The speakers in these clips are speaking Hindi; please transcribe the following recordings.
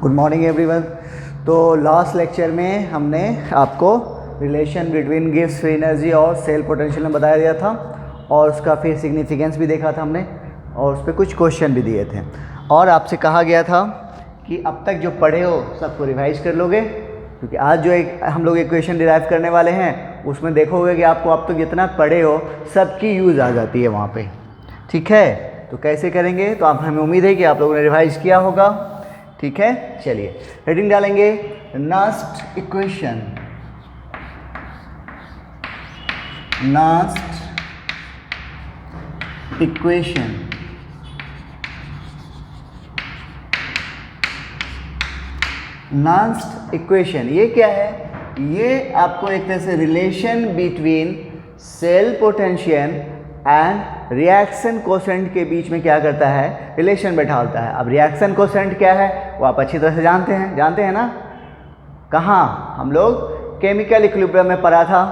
Good morning everyone. तो लास्ट लेक्चर में हमने आपको relation between gives free energy और सेल पोटेंशियल में बताया दिया था और उसका फिर सिग्निफिकेंस भी देखा था हमने और उस पर कुछ क्वेश्चन भी दिए थे और आपसे कहा गया था कि अब तक जो पढ़े हो सबको रिवाइज कर लोगे, क्योंकि आज जो एक हम लोग इक्वेशन डिराइव करने वाले हैं उसमें देखोगे कि आपको अब तक जितना पढ़े हो सबकी यूज़ आ जाती है वहाँ पे। ठीक है, तो कैसे करेंगे? तो आप हमें उम्मीद है कि आप लोगों ने रिवाइज किया होगा। ठीक है, चलिए हेडिंग डालेंगे Nernst equation. Nernst equation Nernst equation ये क्या है? ये आपको एक तरह से relation between cell potential and reaction quotient के बीच में क्या करता है? रिलेशन बैठालता है। अब रिएक्शन कोसेंट क्या है वो आप अच्छी तरह से जानते हैं ना। कहाँ हम लोग केमिकल इक्विलिब्रियम में पढ़ा था।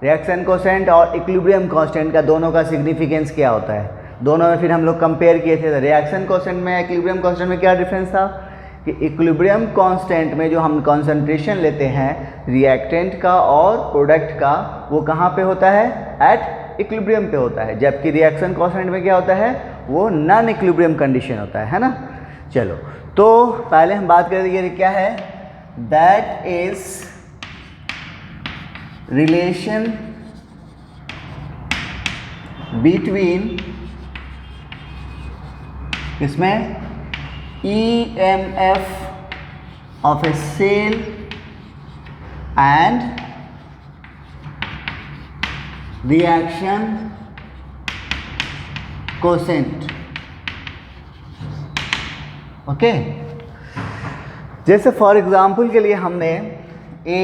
रिएक्शन कोसेंट और इक्विलिब्रियम कांस्टेंट का दोनों का सिग्निफिकेंस क्या होता है, दोनों में फिर हम लोग कंपेयर किए थे। रिएक्शन कोसेंट में इक्विलिब्रियम कांस्टेंट में क्या डिफरेंस था कि इक्विलिब्रियम कांस्टेंट में जो हम कंसंट्रेशन लेते हैं रिएक्टेंट का और प्रोडक्ट का, वो कहाँ पे होता है? एट इक्विलिब्रियम पे होता है, जबकि रिएक्शन कांस्टेंट में क्या होता है? वो नॉन इक्विलिब्रियम कंडीशन होता है ना। चलो, तो पहले हम बात करें ये क्या है? दैट इज रिलेशन बिटवीन इसमें EMF of a cell and reaction quotient। Okay, जैसे फॉर एग्जांपल के लिए हमने ए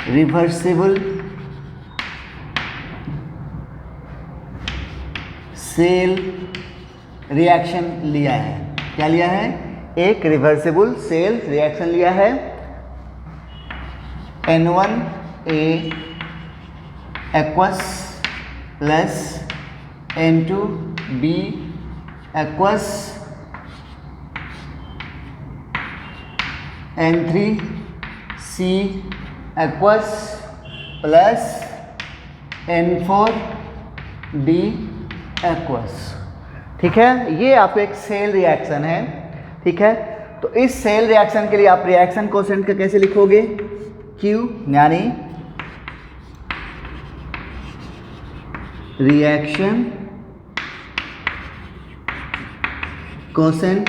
रिवर्सिबल सेल रिएक्शन लिया है। क्या लिया है? एक रिवर्सिबल सेल रिएक्शन लिया है। N1A aqueous plus N2B aqueous N3C aqueous plus N4D aqueous. ठीक है, ये आपको एक सेल रिएक्शन है। ठीक है, तो इस सेल रिएक्शन के लिए आप रिएक्शन कोसेंट का कैसे लिखोगे? Q यानी रिएक्शन कोसेंट।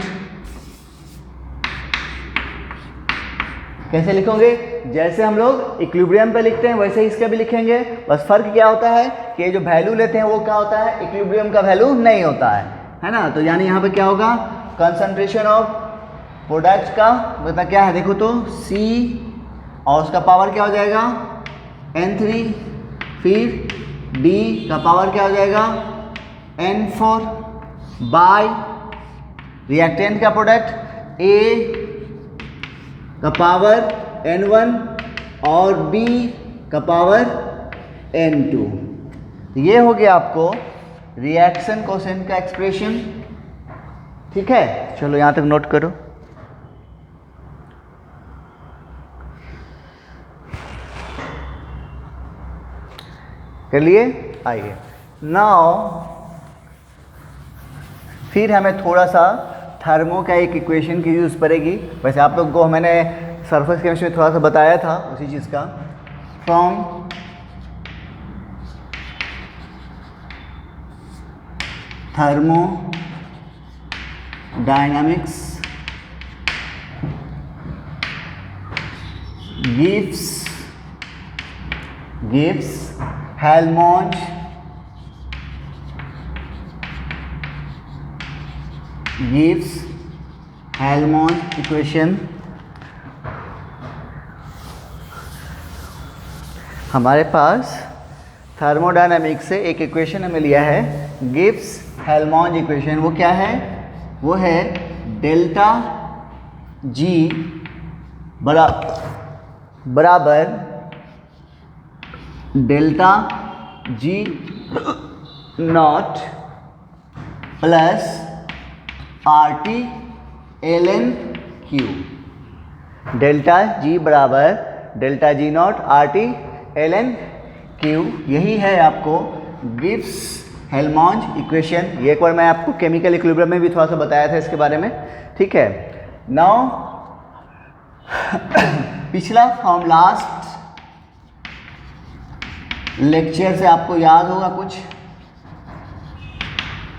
कैसे लिखोगे? जैसे हम लोग इक्विलिब्रियम पे लिखते हैं वैसे ही इसका भी लिखेंगे। बस फर्क क्या होता है कि ये जो वैल्यू लेते हैं वो क्या होता है? इक्विलिब्रियम का वैल्यू नहीं होता है ना। तो यानी यहाँ पे क्या होगा? कंसंट्रेशन ऑफ प्रोडक्ट का मतलब क्या है? देखो तो C और उसका पावर क्या हो जाएगा? N3, फिर D का पावर क्या हो जाएगा? N4 बाय रिएक्टेंट का प्रोडक्ट A का पावर N1 और B का पावर N2। ये हो गया आपको रिएक्शन कोसेंट का एक्सप्रेशन। ठीक है, चलो यहां तक नोट करो। कर लिए? आइए नाउ फिर हमें थोड़ा सा थर्मो का एक इक्वेशन की यूज़ पड़ेगी। वैसे आप लोग को मैंने सरफेस केमिस्ट्री में थोड़ा सा बताया था उसी चीज़ का। From thermo dynamics gives Helmholtz equation. हमारे पास थर्मोडायनामिक्स से एक इक्वेशन हमें लिया है, गिब्स हेल्महोल्ट्ज इक्वेशन। वो क्या है? वो है डेल्टा G बराबर delta G not plus RT ln Q, delta G बराबर delta G not RT ln Q। यही है आपको गिब्स हेल्महोल्ट्ज इक्वेशन। ये एक बार मैं आपको केमिकल इक्विलिब्रियम में भी थोड़ा सा बताया था इसके बारे में, ठीक है। नाउ पिछला फ्रॉम लास्ट लेक्चर से आपको याद होगा कुछ,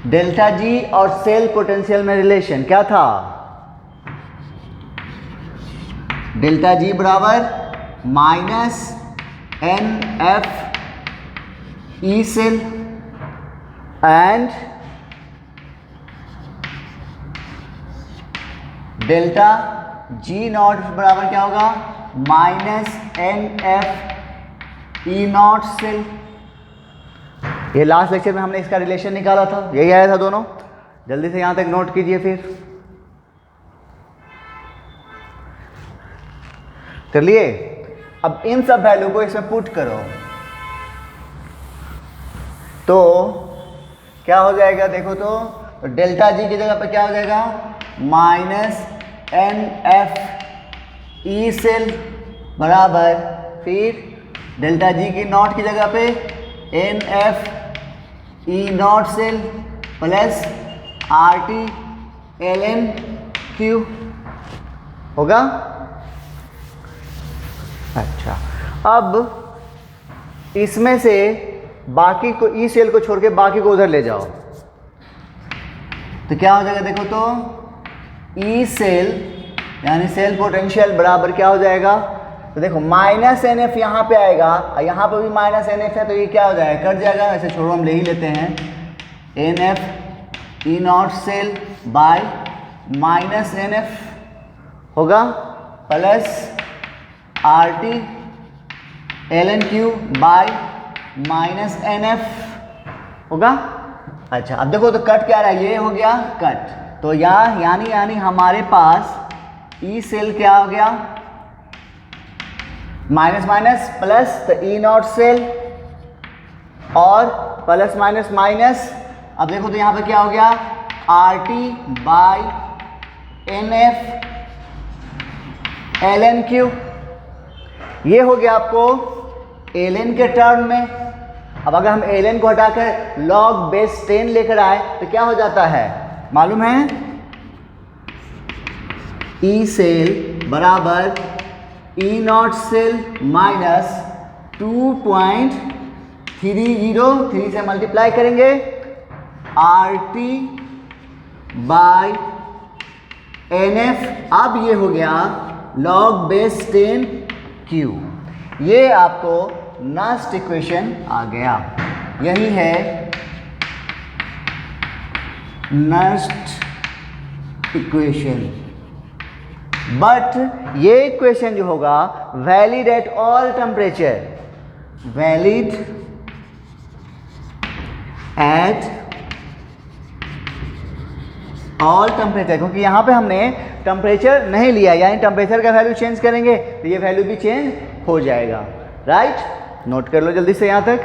डेल्टा G और सेल पोटेंशियल में रिलेशन क्या था? डेल्टा G बराबर minus NF E cell and delta G naught बराबर क्या होगा? Minus NF E naught cell. ये लास्ट लेक्चर में हमने इसका रिलेशन निकाला था, यही आया था दोनों। जल्दी से यहां तक नोट कीजिए, फिर चलिए अब इन सब वैल्यू को इसमें पुट करो तो क्या हो जाएगा? देखो तो डेल्टा G की जगह पे क्या हो जाएगा? माइनस NF E सेल बराबर फिर डेल्टा G की नॉट की जगह पे NF E naught cell plus RT ln Q होगा। अच्छा, अब इसमें से बाकी को ई सेल को छोड़ के बाकी को उधर ले जाओ तो क्या हो जाएगा? देखो तो ई सेल यानी सेल पोटेंशियल बराबर क्या हो जाएगा? तो देखो माइनस NF यहाँ पे आएगा और यहाँ पे भी माइनस NF है, तो ये क्या हो जाएगा? कट जाएगा। ऐसे छोड़ो, हम ले ही लेते हैं NF E naught cell by minus NF होगा plus RT ln Q by minus NF होगा। अच्छा, अब देखो तो कट क्या रहा है? ये हो गया कट, तो यानी हमारे पास ई सेल क्या हो गया? माइनस माइनस प्लस, तो ई नॉट सेल और प्लस माइनस माइनस। अब देखो तो यहाँ पे क्या हो गया? RT by NF ln Q। ये हो गया आपको ln के टर्म में। अब अगर हम ln को हटाकर log बेस 10 लेकर आए तो क्या हो जाता है? मालूम है? ई सेल बराबर ई नॉट सेल माइनस 2.30, 3 से मल्टीप्लाई करेंगे RT बाय NF। अब ये हो गया log बेस 10 Q। ये आपको नेक्स्ट इक्वेशन आ गया। यही है नेक्स्ट इक्वेशन। बट ये इक्वेशन जो होगा valid at all temperature, valid at all temperature, क्योंकि यहाँ पे हमने टेम्परेचर नहीं लिया, यानी टेम्परेचर का वैल्यू चेंज करेंगे तो ये वैल्यू भी चेंज हो जाएगा। राइट, नोट कर लो जल्दी से यहाँ तक।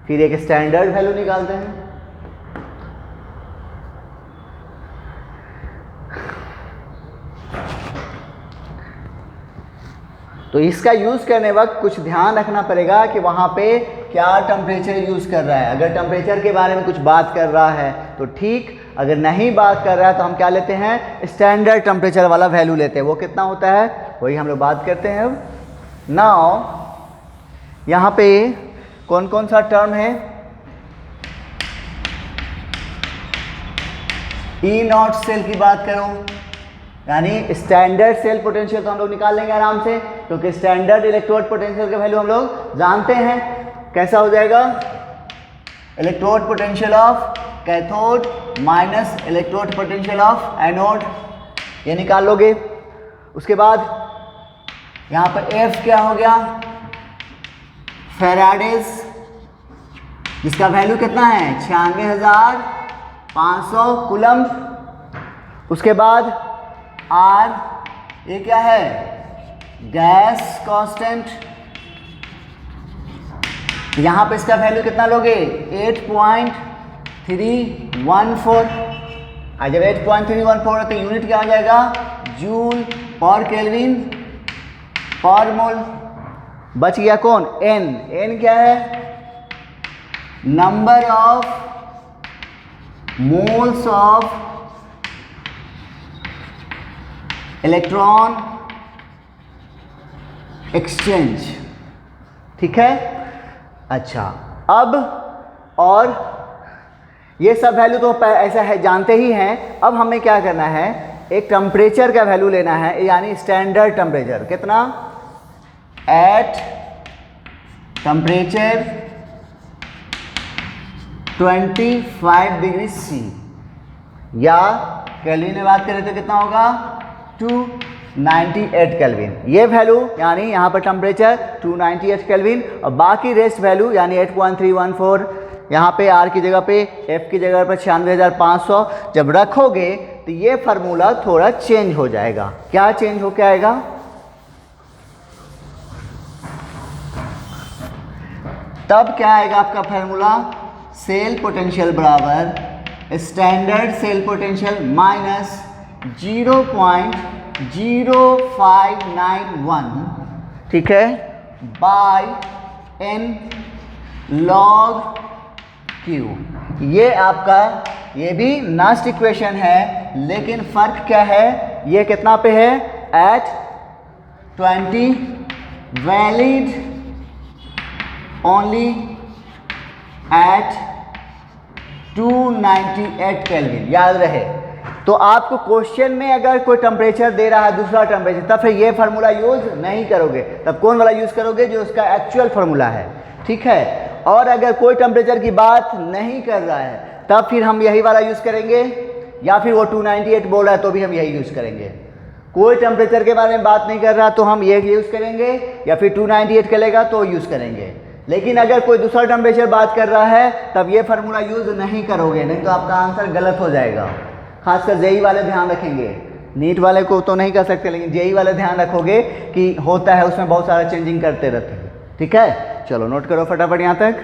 फिर एक स्टैंडर्ड वैल्यू निकालते हैं। तो इसका यूज़ करने वक्त कुछ ध्यान रखना पड़ेगा कि वहाँ पे क्या टेम्परेचर यूज़ कर रहा है। अगर टेम्परेचर के बारे में कुछ बात कर रहा है तो ठीक, अगर नहीं बात कर रहा है तो हम क्या लेते हैं? स्टैंडर्ड टेम्परेचर वाला वैल्यू लेते हैं। वो कितना होता है वही हम लोग बात करते हैं। अब नाउ यहाँ पे कौन कौन सा टर्म है? ई नॉट सेल की बात करो, यानी स्टैंडर्ड सेल पोटेंशियल तो हम लोग निकाल लेंगे आराम से, क्योंकि स्टैंडर्ड इलेक्ट्रोड पोटेंशियल का वैल्यू हम लोग जानते हैं। कैसा हो जाएगा? Electrode potential of cathode minus electrode potential of anode, ये निकाल लोगे। उसके बाद यहाँ पर F क्या हो गया? फैराडेज, जिसका वैल्यू कितना है? 96,500 कूलम्ब। उसके बाद R, ये क्या है? Gas constant. यहाँ पे इसका वैल्यू कितना लोगे? 8.314। और जब 8.314 है तो यूनिट क्या हो जाएगा, जूल पर केल्विन पर मोल। बच गया कौन, एन। एन क्या है, number of moles of electron exchange. ठीक है। अच्छा, अब और ये सब वैल्यू तो ऐसा है जानते ही हैं। अब हमें क्या करना है, एक टेम्परेचर का वैल्यू लेना है, यानी स्टैंडर्ड टेम्परेचर। कितना, एट टेम्परेचर 25 डिग्री सी, या केल्विन में बात करें तो कितना होगा, 298 केल्विन। ये वैल्यू यानी यहाँ पर टेम्परेचर 298 केल्विन, और बाकी रेस्ट वैल्यू यानी 8.314 यहाँ पे आर की जगह पे, एफ की जगह पर 96,500 जब रखोगे तो ये फार्मूला थोड़ा चेंज हो जाएगा। क्या चेंज हो के आएगा, तब क्या आएगा आपका फार्मूला, सेल पोटेंशियल बराबर स्टैंडर्ड सेल पोटेंशियल माइनस 0.0591, ठीक है, बाय एन लॉग क्यू। ये आपका, ये भी नास्ट इक्वेशन है, लेकिन फर्क क्या है, ये कितना पे है, at 20, valid only at 298 kelvin. याद रहे, तो आपको क्वेश्चन में अगर कोई टेम्परेचर दे रहा है दूसरा टेम्परेचर, तब फिर ये फार्मूला यूज नहीं करोगे, तब कौन वाला यूज करोगे, जो उसका एक्चुअल फार्मूला है। ठीक है। और अगर कोई टेम्परेचर की बात नहीं कर रहा है, तब फिर हम यही वाला यूज करेंगे, या फिर वो 298 बोल रहा है तो भी हम यही यूज करेंगे। कोई टेम्परेचर के बारे में बात नहीं कर रहा तो हम ये यूज करेंगे, या फिर 298 करेगा तो यूज करेंगे। लेकिन अगर कोई दूसरा टेम्परेचर बात कर रहा है तब ये फार्मूला यूज नहीं करोगे, नहीं तो आपका आंसर गलत हो जाएगा। खासकर जेई वाले ध्यान रखेंगे, नीट वाले को तो नहीं कर सकते, लेकिन जेई वाले ध्यान रखोगे कि होता है, उसमें बहुत सारा चेंजिंग करते रहते हैं। ठीक है, चलो नोट करो फटाफट यहाँ तक।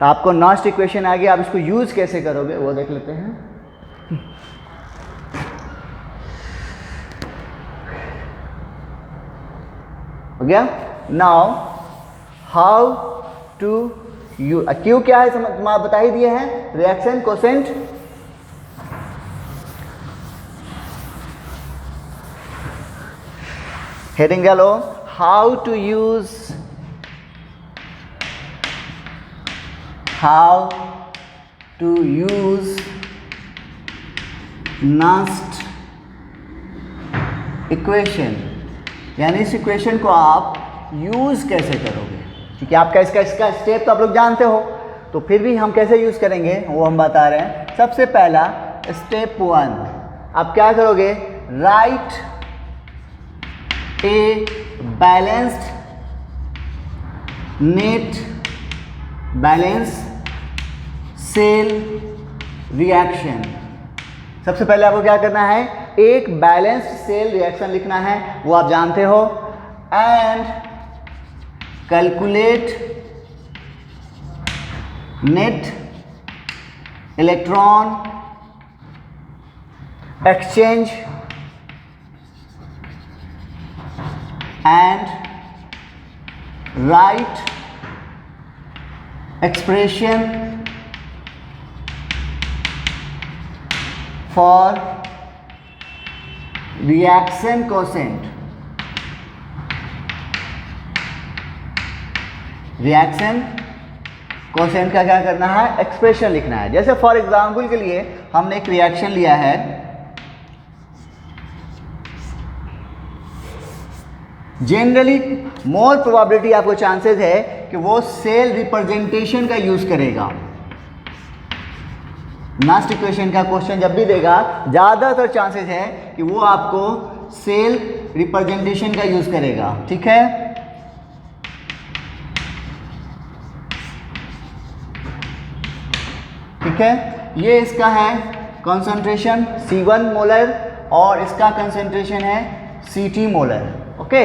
तो आपको नॉस्ट इक्वेशन आ गया, आप इसको यूज कैसे करोगे वो देख लेते हैं। हो गया। Now how to you, Q क्या है समझ बता ही दिए हैं, रिएक्शन कोसेंट। हेडिंग डालो, how to use, how to use Nast equation, यानी इस इक्वेशन को आप यूज़ कैसे करोगे। क्योंकि आपका इसका स्टेप तो आप लोग जानते हो, तो फिर भी हम कैसे यूज़ करेंगे वो हम बता रहे हैं। सबसे पहला स्टेप 1, आप क्या करोगे, write a balanced net balance cell reaction. सबसे पहले आपको क्या करना है, एक बैलेंस्ड सेल रिएक्शन लिखना है, वो आप जानते हो, and calculate net electron exchange and right expression for reaction quotient, reaction quotient का क्या करना है, एक्सप्रेशन लिखना है। जैसे फॉर एग्जांपल के लिए हमने एक रिएक्शन लिया है, जनरली मोर प्रोबेबिलिटी आपको चांसेस है कि वो सेल रिप्रेजेंटेशन का यूज करेगा। नास्ट इक्वेशन का क्वेश्चन जब भी देगा, ज़्यादातर चांसेस है कि वो आपको सेल रिप्रेजेंटेशन का यूज करेगा। ठीक है, ठीक है, ये इसका है कंसंट्रेशन C1 मोलर और इसका कंसंट्रेशन है CT मोलर। ओके,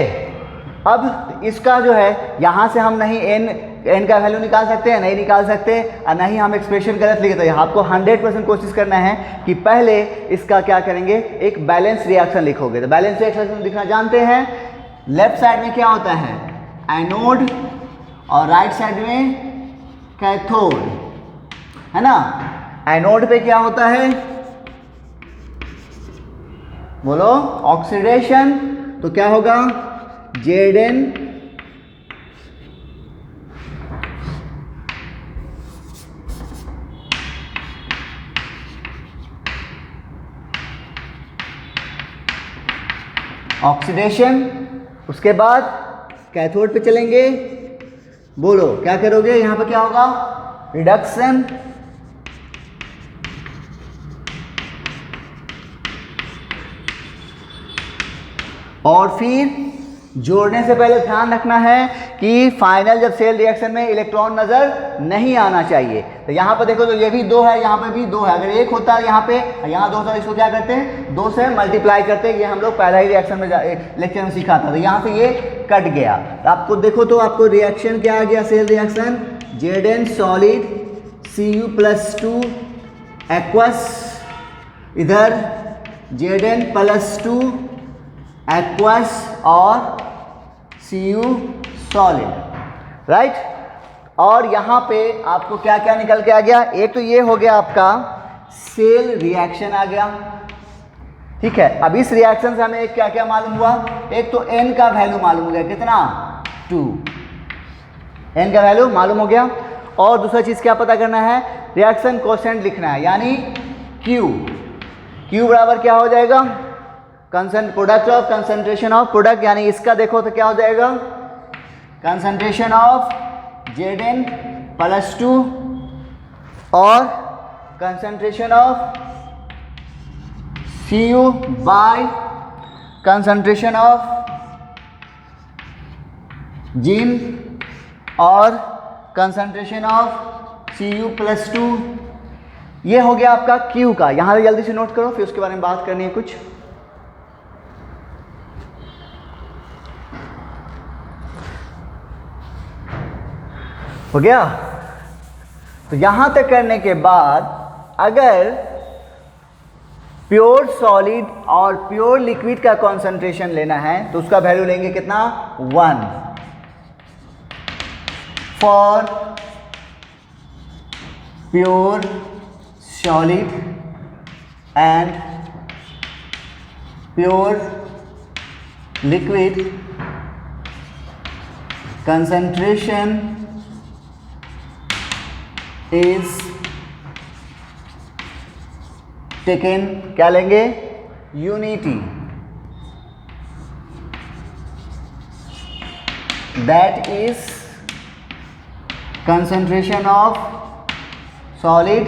अब इसका जो है यहाँ से हम नहीं n n का वैल्यू निकाल सकते हैं? नहीं निकाल सकते, और नहीं हम एक्सप्रेशन गलत लिखे। तो आपको 100% कोशिश करना है कि पहले इसका क्या करेंगे, एक बैलेंस रिएक्शन लिखोगे। तो बैलेंस रिएक्शन लिखना जानते हैं, लेफ्ट साइड में क्या होता है, एनोड, और राइट साइड में कैथोड, है ना। एनोड पे क्या होता है, बोलो, ऑक्सीडेशन। तो क्या होगा, Zn ऑक्सीडेशन। उसके बाद कैथोड पे चलेंगे, बोलो क्या करोगे, यहां पे क्या होगा, रिडक्शन। और फिर जोड़ने से पहले ध्यान रखना है कि फाइनल जब सेल रिएक्शन में इलेक्ट्रॉन नजर नहीं आना चाहिए। तो यहाँ पर देखो, तो ये भी 2 है, यहाँ पे भी 2 है। अगर 1 होता है यहाँ पे, यहाँ 2 होता है, इसको क्या करते हैं, 2 से मल्टीप्लाई करते हैं। ये हम लोग पहला ही रिएक्शन में लेक्चर में सीखा था। तो यहाँ से ये कट गया। तो आपको देखो, तो आपको रिएक्शन क्या आ गया, cell reaction, Zn solid, Cu+2 aqueous, इधर Zn+2 एक्वस और Cu सॉलिड, राइट। और यहाँ पे आपको क्या क्या निकल के आ गया, एक तो ये हो गया आपका सेल रिएक्शन आ गया, ठीक है। अब इस रिएक्शन से हमें एक क्या क्या मालूम हुआ, एक तो n का वैल्यू मालूम हो गया, कितना, 2, n का वैल्यू मालूम हो गया। और दूसरा चीज़ क्या पता करना है, रिएक्शन कोएफिशिएंट लिखना है, यानी Q बराबर क्या हो जाएगा, product of concentration of product, यानी इसका देखो तो क्या हो जाएगा, कंसंट्रेशन ऑफ Zn+2 और concentration of Cu by concentration of जिन और कंसंट्रेशन ऑफ Cu+2। ये हो गया आपका Q का। यहां जल्दी से नोट करो, फिर उसके बारे में बात करनी है कुछ। हो गया। तो यहां तक करने के बाद अगर प्योर सॉलिड और प्योर लिक्विड का कॉन्सेंट्रेशन लेना है तो उसका वैल्यू लेंगे कितना, 1 for pure solid and pure liquid concentration is taken, क्या लेंगे, unity, that is concentration of solid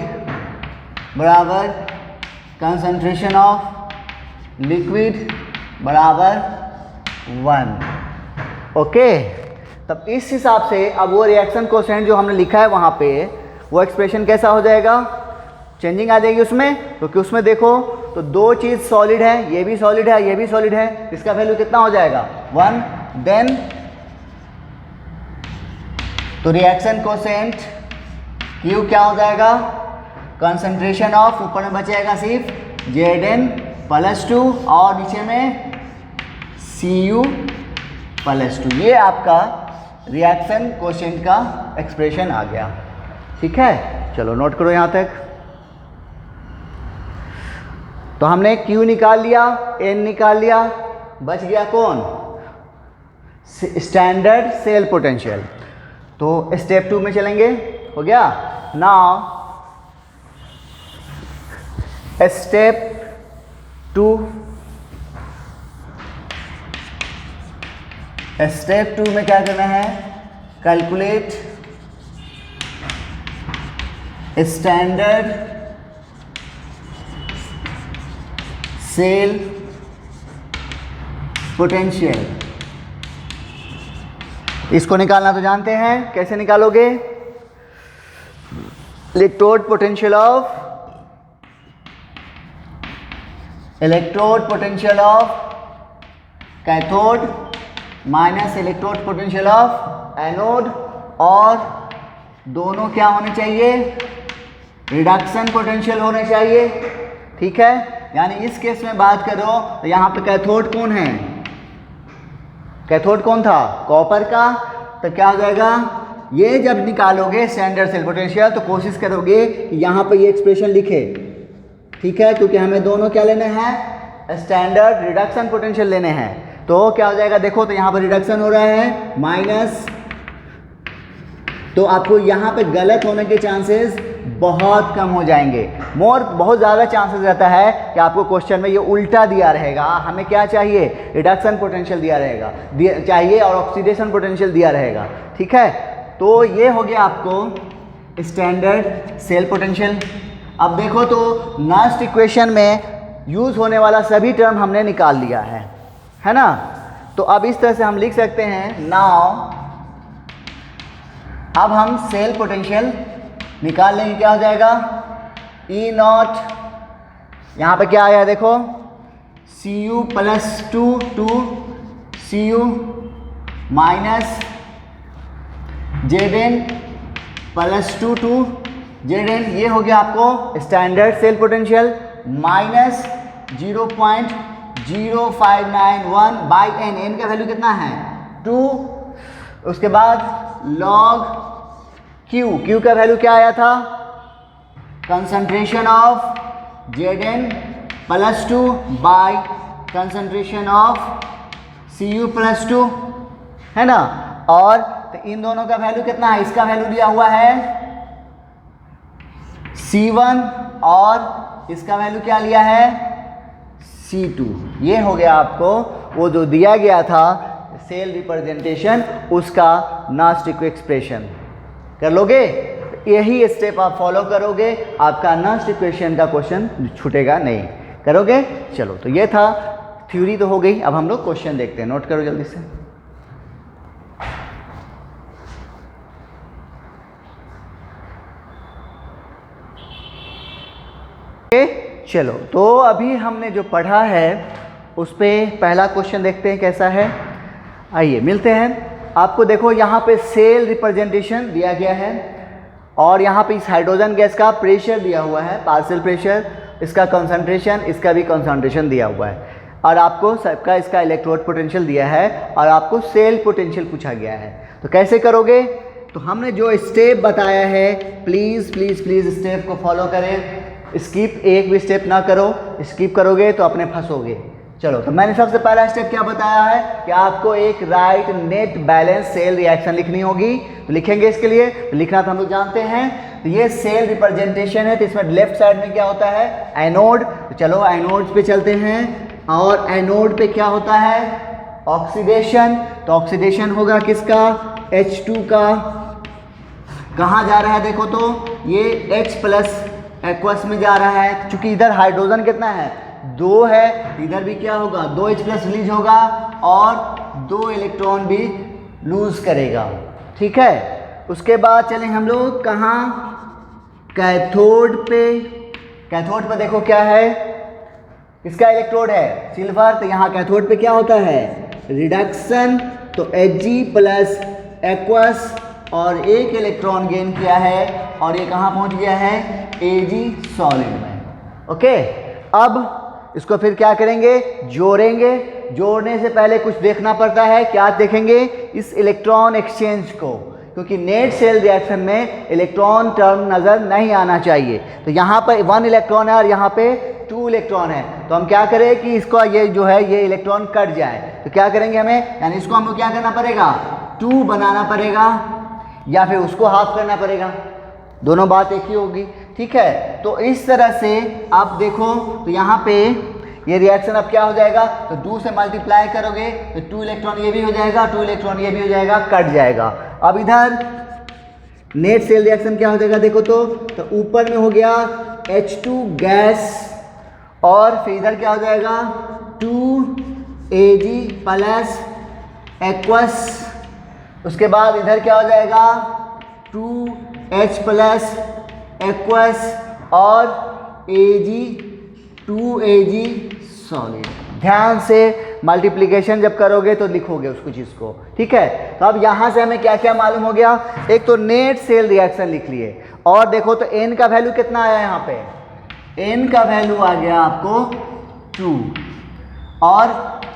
बराबर concentration of liquid बराबर 1। ओके, तब इस हिसाब से अब वो रिएक्शन कोएफिशिएंट जो हमने लिखा है वहाँ पे, वो एक्सप्रेशन कैसा हो जाएगा, चेंजिंग आ जाएगी उसमें। क्योंकि उसमें देखो तो 2 चीज़ सॉलिड है, ये भी सॉलिड है, ये भी सॉलिड है, इसका वैल्यू कितना हो जाएगा, 1। देन तो रिएक्शन कोएफिशिएंट Q क्या हो जाएगा, कंसंट्रेशन ऑफ, ऊपर में बचेगा सिर्फ Zn+2 और नीचे में Cu+2। ये आपका रिएक्शन कोएफिशिएंट का एक्सप्रेशन आ गया, ठीक है। चलो नोट करो यहाँ तक। तो हमने Q निकाल लिया, N निकाल लिया, बच गया कौन, स्टैंडर्ड सेल पोटेंशियल। तो स्टेप 2 में चलेंगे, हो गया। नाउ स्टेप 2, स्टेप 2 में क्या करना है, कैलकुलेट स्टैंडर्ड सेल पोटेंशियल। इसको निकालना तो जानते हैं, कैसे निकालोगे, electrode potential of cathode minus electrode potential of anode और दोनों क्या होने चाहिए, रिडक्शन पोटेंशियल होने चाहिए। ठीक है, यानी इस केस में बात करो तो यहाँ पे कैथोड कौन है, कैथोड कौन था, कॉपर का। तो क्या हो जाएगा, ये जब निकालोगे स्टैंडर्ड सेल पोटेंशियल तो कोशिश करोगे कि यहाँ पे ये एक्सप्रेशन लिखे। ठीक है, क्योंकि हमें दोनों क्या लेने हैं, स्टैंडर्ड रिडक्शन पोटेंशियल लेने हैं। तो क्या हो जाएगा, देखो तो यहाँ पर रिडक्शन हो रहा है माइनस, तो आपको यहाँ पे गलत होने के चांसेस बहुत कम हो जाएंगे। बहुत ज़्यादा चांसेस रहता है कि आपको क्वेश्चन में ये उल्टा दिया रहेगा। हमें क्या चाहिए, रिडक्शन पोटेंशियल दिया रहेगा चाहिए और ऑक्सीडेशन पोटेंशियल दिया रहेगा। ठीक है, तो ये हो गया आपको स्टैंडर्ड सेल पोटेंशियल। अब देखो तो नेक्स्ट इक्वेशन में यूज़ होने वाला सभी टर्म हमने निकाल लिया है ना। तो अब इस तरह से हम लिख सकते हैं, नाउ अब हम सेल पोटेंशियल निकाल लेंगे। क्या हो जाएगा, ई नॉट, यहाँ पे क्या आया देखो, Cu plus 2 Cu minus Zn plus 2 Zn, ये हो गया आपको standard cell potential minus 0.0591 by n. N का वैल्यू कितना है 2। उसके बाद लॉग Q का वैल्यू क्या आया था, concentration of Zn plus 2 by concentration of Cu plus 2, है ना। और तो इन दोनों का वैल्यू कितना है, इसका वैल्यू दिया हुआ है C1 और इसका वैल्यू क्या लिया है C2। ये हो गया आपको वो जो दिया गया था सेल रिप्रेजेंटेशन, उसका नेक्स्ट एक्सप्रेशन कर लोगे। यही स्टेप आप फॉलो करोगे, आपका नेक्स्ट इक्वेशन का क्वेश्चन छूटेगा नहीं। करोगे, चलो तो ये था थ्योरी तो हो गई। अब हम लोग क्वेश्चन देखते हैं, नोट करो जल्दी से। चलो तो अभी हमने जो पढ़ा है उस पर पहला क्वेश्चन देखते हैं कैसा है। आइए मिलते हैं। आपको देखो यहाँ पे सेल रिप्रेजेंटेशन दिया गया है और यहाँ पे इस हाइड्रोजन गैस का प्रेशर दिया हुआ है, पार्शियल प्रेशर, इसका कंसंट्रेशन, इसका भी कंसंट्रेशन दिया हुआ है, और आपको सबका इसका इलेक्ट्रोड पोटेंशियल दिया है और आपको सेल पोटेंशियल पूछा गया है। तो कैसे करोगे, तो हमने जो स्टेप बताया है प्लीज़ प्लीज़ प्लीज़ स्टेप को फॉलो करें, स्किप एक भी स्टेप ना करो। स्किप करोगे तो अपने फंसोगे। चलो तो मैंने सबसे पहला स्टेप क्या बताया है कि आपको एक write net balance cell reaction लिखनी होगी। तो लिखेंगे, इसके लिए तो लिखना तो हम लोग जानते हैं। तो ये सेल रिप्रेजेंटेशन है, तो इसमें लेफ्ट साइड में क्या होता है एनोड। तो चलो एनोड पे चलते हैं, और एनोड पे क्या होता है ऑक्सीडेशन। तो ऑक्सीडेशन होगा किसका, H2 का। कहाँ जा रहा है देखो तो ये H प्लस एक्वस में जा रहा है, क्योंकि इधर हाइड्रोजन कितना है 2 है, इधर भी क्या होगा 2H प्लस रिलीज होगा और 2 इलेक्ट्रॉन भी लूज करेगा। ठीक है, उसके बाद चलें हम लोग कहाँ, कैथोड पे। कैथोड पे देखो क्या है, किसका इलेक्ट्रोड है सिल्वर। तो यहाँ कैथोड पे क्या होता है रिडक्शन, तो Hg प्लस एक्वस और एक इलेक्ट्रॉन गेन किया है और ये कहाँ पहुँच गया है Ag सॉलिड में। ओके, अब इसको फिर क्या करेंगे, जोड़ेंगे। जोड़ने से पहले कुछ देखना पड़ता है, क्या देखेंगे, इस इलेक्ट्रॉन एक्सचेंज को, क्योंकि नेट सेल रिएक्शन में इलेक्ट्रॉन टर्म नज़र नहीं आना चाहिए। तो यहाँ पर 1 इलेक्ट्रॉन है और यहाँ पे 2 इलेक्ट्रॉन है। तो हम क्या करें कि इसको ये जो है ये इलेक्ट्रॉन कट जाए। तो क्या करेंगे हमें, यानी इसको हमको क्या करना पड़ेगा 2 बनाना पड़ेगा या फिर उसको हाफ करना पड़ेगा, दोनों बात एक ही होगी। ठीक है, तो इस तरह से आप देखो तो यहाँ पे ये रिएक्शन अब क्या हो जाएगा, तो 2 से मल्टीप्लाई करोगे तो 2 इलेक्ट्रॉन ये भी हो जाएगा, 2 इलेक्ट्रॉन ये भी हो जाएगा, कट जाएगा। अब इधर नेट सेल रिएक्शन क्या हो जाएगा देखो तो ऊपर में हो गया H2 गैस और फिर इधर क्या हो जाएगा 2Ag प्लस एक्वस। उसके बाद इधर क्या हो जाएगा 2H प्लस एक्वस और Ag 2Ag सॉलिड। ध्यान से मल्टीप्लिकेशन जब करोगे तो लिखोगे उसको चीज़ को, ठीक है। तो अब यहाँ से हमें क्या क्या मालूम हो गया, एक तो नेट सेल रिएक्शन लिख लिए, और देखो तो n का वैल्यू कितना आया यहाँ पे, n का वैल्यू आ गया आपको 2, और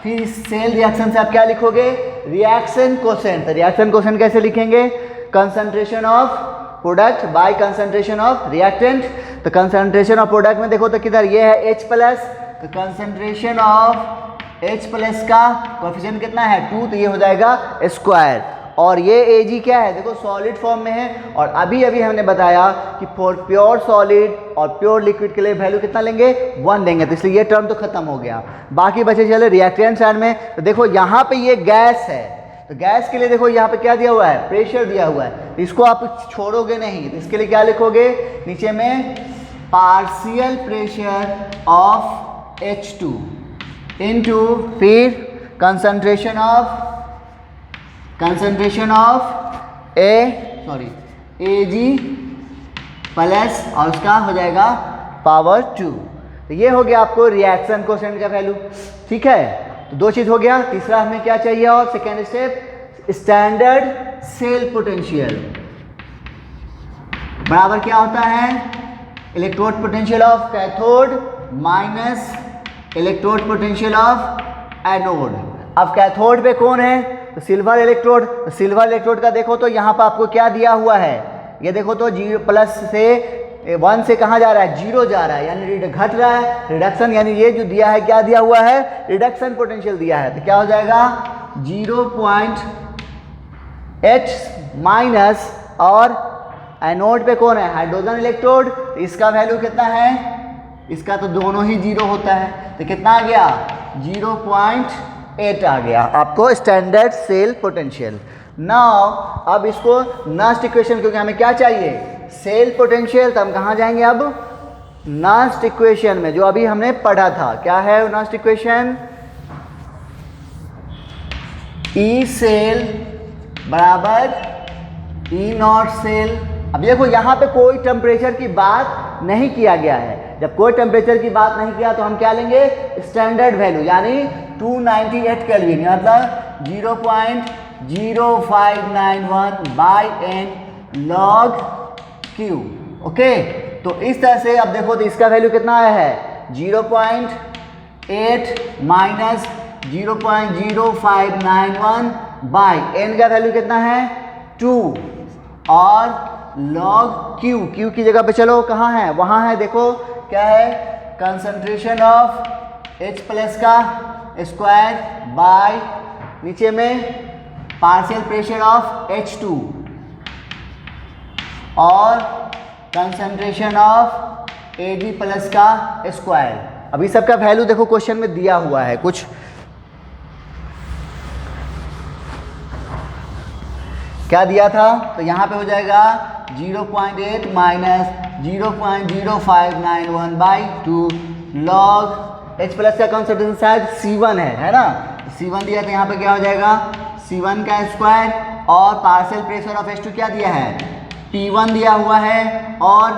फिर इस सेल रिएक्शन से आप क्या लिखोगे, रिएक्शन कोसेंट। रिएक्शन कोसेंट कैसे लिखेंगे, concentration of product by concentration of reactant. तो कंसंट्रेशन ऑफ प्रोडक्ट में देखो तो किधर ये है H प्लस, तो कंसंट्रेशन ऑफ H प्लस का कोएफिशिएंट कितना है 2, तो ये हो जाएगा स्क्वायर। और ये Ag क्या है, देखो सॉलिड फॉर्म में है, और अभी अभी हमने बताया कि फॉर प्योर सॉलिड और प्योर लिक्विड के लिए वैल्यू कितना लेंगे, 1 लेंगे, तो इसलिए ये टर्म तो खत्म हो गया। बाकी बचे चले रिएक्टेंट साइड में, तो देखो यहाँ पे ये गैस है, तो गैस के लिए देखो यहाँ पे क्या दिया हुआ है, प्रेशर दिया हुआ है, तो इसको आप छोड़ोगे नहीं, तो इसके लिए क्या लिखोगे, नीचे में partial pressure of H2 into फिर कंसंट्रेशन ऑफ Ag प्लस और उसका हो जाएगा पावर 2। तो ये हो गया आपको रिएक्शन कोएफिशिएंट का वैल्यू, ठीक है। तो दो चीज़ हो गया, तीसरा हमें क्या चाहिए, और second step standard cell potential बराबर क्या होता है, electrode potential of cathode minus electrode potential of anode. अब कैथोड पे कौन है, तो सिल्वर इलेक्ट्रोड। तो सिल्वर इलेक्ट्रोड का देखो तो यहाँ पर आपको क्या दिया हुआ है, ये देखो तो 0 प्लस से 1 से कहाँ जा रहा है, 0 जा रहा है, यानी घट रहा है, रिडक्शन, यानी ये जो दिया है क्या दिया हुआ है, रिडक्शन पोटेंशियल दिया है। तो क्या हो जाएगा 0.H माइनस, और एनोड पे कौन है, हाइड्रोजन इलेक्ट्रोड, तो इसका वैल्यू कितना है, इसका तो दोनों ही 0 होता है, तो कितना आ गया 0.8 आ गया आपको स्टैंडर्ड सेल पोटेंशियल। नाउ अब इसको नस्ट इक्वेशन, क्योंकि हमें क्या चाहिए, सेल पोटेंशियल, तो हम कहाँ जाएंगे अब, नस्ट इक्वेशन में जो अभी हमने पढ़ा था। क्या है नस्ट इक्वेशन, ई सेल बराबर ई नॉट सेल। अब देखो यहाँ पे कोई टेम्परेचर की बात नहीं किया गया है, जब कोई टेम्परेचर की बात नहीं किया तो हम क्या लेंगे, स्टैंडर्ड वैल्यू, यानी 298 केल्विन, मतलब 0.0591 by n log Q। Okay, तो इस तरह से अब देखो तो इसका वैल्यू कितना आया है, 0.8 माइनस 0.0591 बाई n का वैल्यू कितना है 2, और log Q, Q की जगह पे चलो कहाँ है, वहाँ है, देखो क्या है, कंसंट्रेशन ऑफ H प्लस का स्क्वायर बाय नीचे में पार्शियल प्रेशर ऑफ H2 और कंसंट्रेशन ऑफ Ag प्लस का स्क्वायर। अभी सबका वैल्यू देखो क्वेश्चन में दिया हुआ है, कुछ क्या दिया था, तो यहाँ पे हो जाएगा 0.8 minus 0.0591 by 2 log H plus का कंसंट्रेशन शायद C1 है ना, C1 दिया, तो यहाँ पे क्या हो जाएगा C1 का स्क्वायर, और पार्शियल प्रेशर ऑफ H2 क्या दिया है, P1 दिया हुआ है, और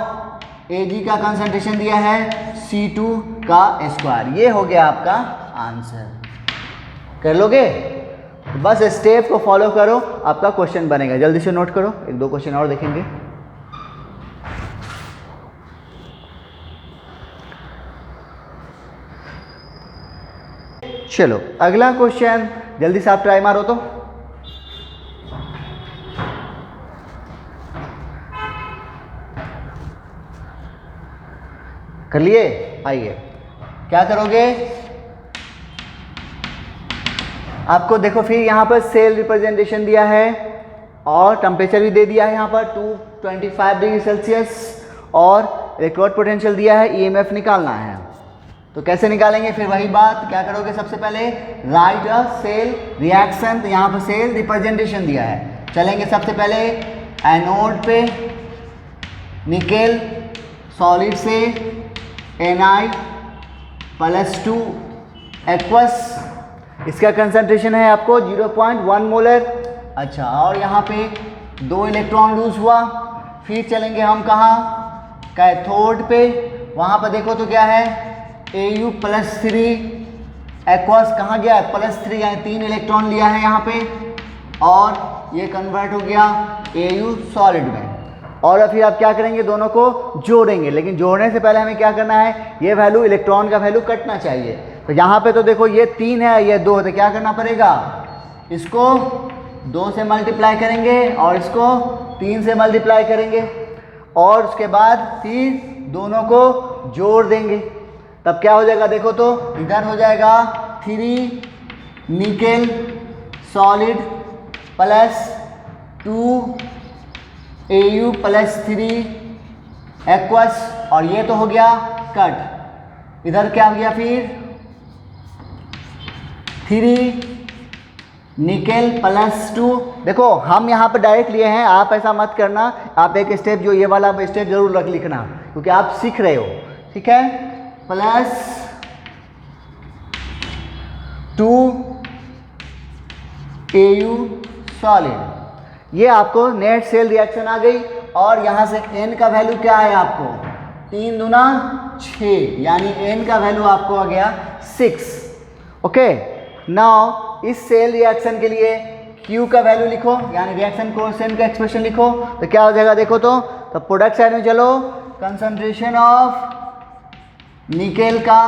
Ag का कंसंट्रेशन दिया है C2 का स्क्वायर। ये हो गया आपका आंसर, कर लोगे, बस स्टेप को फॉलो करो, आपका क्वेश्चन बनेगा। जल्दी से नोट करो, एक दो क्वेश्चन और देखेंगे। चलो अगला क्वेश्चन जल्दी से आप ट्राई मारो तो। कर लिए, आइए क्या करोगे, आपको देखो फिर यहाँ पर सेल रिप्रेजेंटेशन दिया है और टेम्परेचर भी दे दिया है यहाँ पर 225 डिग्री सेल्सियस, और इलेक्ट्रोड पोटेंशियल दिया है, ईएमएफ निकालना है। तो कैसे निकालेंगे, फिर वही बात, क्या करोगे, सबसे पहले राइट अ सेल रिएक्शन, तो यहाँ पर सेल रिप्रेजेंटेशन दिया है। चलेंगे सबसे पहले एनोड पे, निकेल सॉलिड से Na+2 एक्वस, इसका कंसंट्रेशन है आपको 0.1 मोलर। अच्छा, और यहाँ पे 2 इलेक्ट्रॉन लूज हुआ। फिर चलेंगे हम कहाँ, कैथोड पे, वहाँ पर देखो तो क्या है Au+3 एक्वस कहाँ गया है, +3 यानी 3 इलेक्ट्रॉन लिया है यहाँ पे, और ये कन्वर्ट हो गया Au सॉलिड में। और फिर आप क्या करेंगे, दोनों को जोड़ेंगे, लेकिन जोड़ने से पहले हमें क्या करना है, ये वैल्यू इलेक्ट्रॉन का वैल्यू कटना चाहिए। तो यहाँ पे तो देखो ये 3 है, ये 2 है, तो क्या करना पड़ेगा, इसको 2 से मल्टीप्लाई करेंगे और इसको 3 से मल्टीप्लाई करेंगे, और उसके बाद फिर दोनों को जोड़ देंगे। तब क्या हो जाएगा, देखो तो इधर हो जाएगा 3 निकेल सॉलिड +2 Au +3 एक्वस, और ये तो हो गया कट। इधर क्या हो गया फिर 3 निकेल +2। देखो हम यहाँ पर डायरेक्ट लिए हैं, आप ऐसा मत करना, आप एक स्टेप जो ये वाला स्टेप जरूर रख लिखना, क्योंकि आप सीख रहे हो, ठीक है। +2 Au सॉलिड, ये आपको नेट सेल रिएक्शन आ गई। और यहाँ से n का वैल्यू क्या है आपको, 3 दूना 6, यानी n का वैल्यू आपको आ गया 6। ओके, नाउ इस सेल रिएक्शन के लिए Q का वैल्यू लिखो, यानी रिएक्शन कोएफिशिएंट का एक्सप्रेशन लिखो। तो क्या हो जाएगा, देखो तो प्रोडक्ट साइड में चलो, कंसंट्रेशन ऑफ निकेल का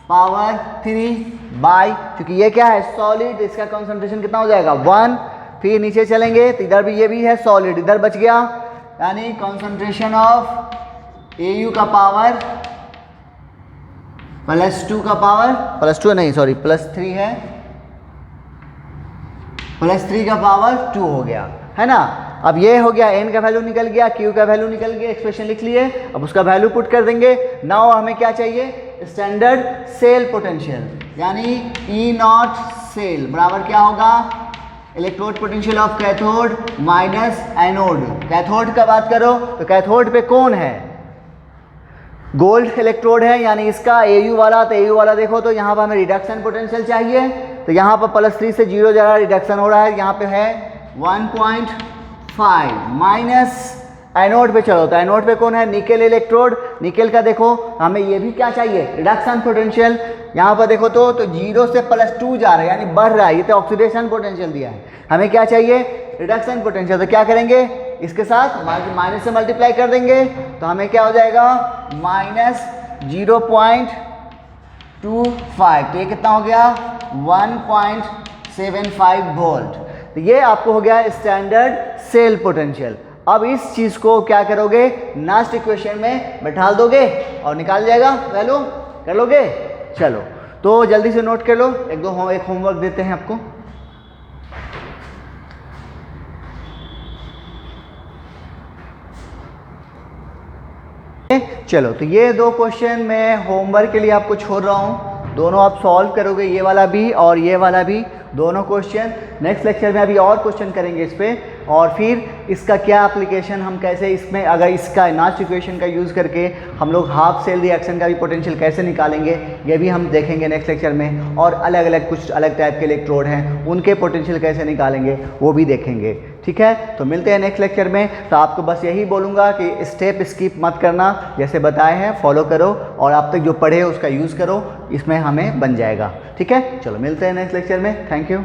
पावर 3 बाई, क्योंकि ये क्या है सॉलिड, इसका कंसंट्रेशन कितना हो जाएगा 1। फिर नीचे चलेंगे तो इधर भी ये भी है सॉलिड, इधर बच गया, यानी कंसंट्रेशन ऑफ Au का पावर +2 का पावर +2 नहीं सॉरी +3 है, +3 का पावर 2 हो गया, है ना। अब ये हो गया, n का वैल्यू निकल गया, q का वैल्यू निकल गया, एक्सप्रेशन लिख लिए। अब उसका वैल्यू पुट कर देंगे। नाउ हमें क्या चाहिए, स्टैंडर्ड सेल पोटेंशियल, यानी E0 सेल बराबर क्या होगा, electrode potential of cathode minus anode. Cathode का बात करो तो कैथोड पे कौन है, गोल्ड इलेक्ट्रोड है, यानी इसका Au वाला। तो Au वाला देखो तो यहाँ पर हमें रिडक्शन पोटेंशियल चाहिए, तो यहाँ पर +3 से 0 जा रहा है, रिडक्शन हो रहा है, यहाँ पे है 1.5 माइनस एनोड पे चलो, तो एनोड पे कौन है, निकेल इलेक्ट्रोड। निकेल का देखो हमें ये भी क्या चाहिए, रिडक्शन पोटेंशियल। यहाँ पर देखो तो 0 से +2 जा रहा है, यानी बढ़ रहा है, ये तो ऑक्सीडेशन पोटेंशियल दिया है, हमें क्या चाहिए रिडक्शन पोटेंशियल। तो क्या करेंगे, इसके साथ माइनस से मल्टीप्लाई कर देंगे, तो हमें क्या हो जाएगा -0.25। तो ये कितना हो गया 1.75 वोल्ट। तो ये आपको हो गया स्टैंडर्ड सेल पोटेंशियल। अब इस चीज़ को क्या करोगे, लास्ट इक्वेशन में बैठा दोगे और निकाल जाएगा वैल्यू, कर लोगे। चलो तो जल्दी से नोट कर लो, एक होमवर्क देते हैं आपको। चलो तो ये 2 क्वेश्चन मैं होमवर्क के लिए आपको छोड़ रहा हूँ, दोनों आप सॉल्व करोगे, ये वाला भी और ये वाला भी, दोनों क्वेश्चन। नेक्स्ट लेक्चर में अभी और क्वेश्चन करेंगे इस पे, और फिर इसका क्या एप्लीकेशन, हम कैसे इसमें अगर इसका नास्ट इक्वेशन का यूज़ करके हम लोग हाफ सेल रिएक्शन का भी पोटेंशियल कैसे निकालेंगे, ये भी हम देखेंगे नेक्स्ट लेक्चर में। और अलग अलग कुछ अलग टाइप के इलेक्ट्रोड हैं, उनके पोटेंशियल कैसे निकालेंगे वो भी देखेंगे, ठीक है। तो मिलते हैं नेक्स्ट लेक्चर में। तो आपको बस यही बोलूँगा कि स्टेप स्किप मत करना, जैसे बताए हैं फॉलो करो, और आप तक जो पढ़े उसका यूज़ करो, इसमें हमें बन जाएगा, ठीक है। चलो मिलते हैं नेक्स्ट लेक्चर में, थैंक यू।